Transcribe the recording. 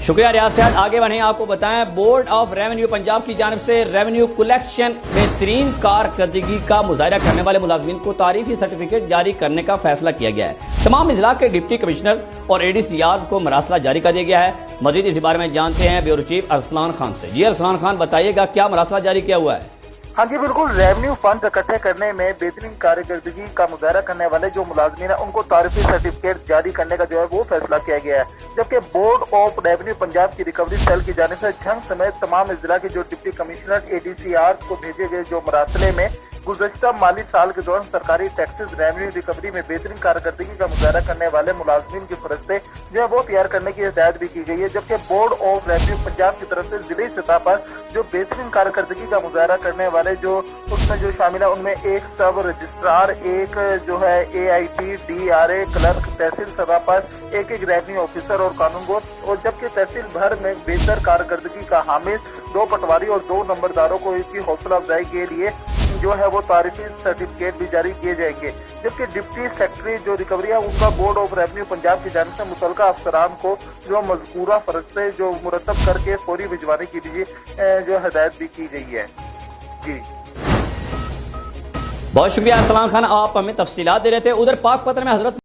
شکریہ ریاض صاحب. آگے بڑھیں, آپ کو بتائیں بورڈ آف ریونیو پنجاب کی جانب سے ریونیو کلیکشن بہترین کارکردگی کا مظاہرہ کرنے والے ملازمین کو تعریفی سرٹیفکیٹ جاری کرنے کا فیصلہ کیا گیا ہے. تمام اضلاع کے ڈپٹی کمشنر اور ADCRs کو مراسلہ جاری کر دیا گیا ہے. مزید اس بارے میں جانتے ہیں بیورو چیف ارسلان خان سے. جی ارسلان خان, بتائیے گا کیا مراسلہ جاری کیا ہوا ہے؟ ہاں جی بالکل, ریونیو فنڈ اکٹھے کرنے میں بہترین کارکردگی کا مظاہرہ کرنے والے جو ملازمین ہیں ان کو تعریفی سرٹیفکیٹ جاری کرنے کا جو ہے وہ فیصلہ کیا گیا ہے. جبکہ بورڈ آف ریونیو پنجاب کی ریکوری سیل کی جانب سے جھنگ سمیت تمام اضلاع کے جو ڈپٹی کمشنر ADCRs کو بھیجے گئے جو مراسلے میں گزشتہ مالی سال کے دوران سرکاری ٹیکسز ریونیو ریکوری میں بہترین کارکردگی کا مظاہرہ کرنے والے ملازمین کی فہرستیں جو ہے وہ تیار کرنے کی ہدایت بھی کی گئی ہے. جبکہ بورڈ آف ریونیو پنجاب کی طرف سے ضلعی سطح پر جو بہترین کارکردگی کا مظاہرہ کرنے والے جو اس میں جو شامل ہے ان میں ایک سب رجسٹرار, ایک جو ہے AIT DRA کلرک, تحصیل سطح پر ایک ریونیو آفیسر اور قانون گو, اور جبکہ تحصیل بھر میں بہتر کارکردگی کا حامل 2 پٹواری اور 2 نمبرداروں کو اس کی حوصلہ افزائی کے لیے جو ہے وہ تعریفی سرٹیفکیٹ بھی جاری کیے جائیں گے. جبکہ ڈپٹی سیکرٹری جو ریکوری ہے ان کا بورڈ آف ریونیو پنجاب کی جانب سے متعلقہ افسران کو جو مذکورہ فہرستیں جو مرتب کر کے فوری بھجوانے کی بھی جو ہدایت بھی کی گئی ہے. جی بہت شکریہ ارسلان خان, آپ ہمیں تفصیلات دے رہے تھے. ادھر پاک پتن میں حضرت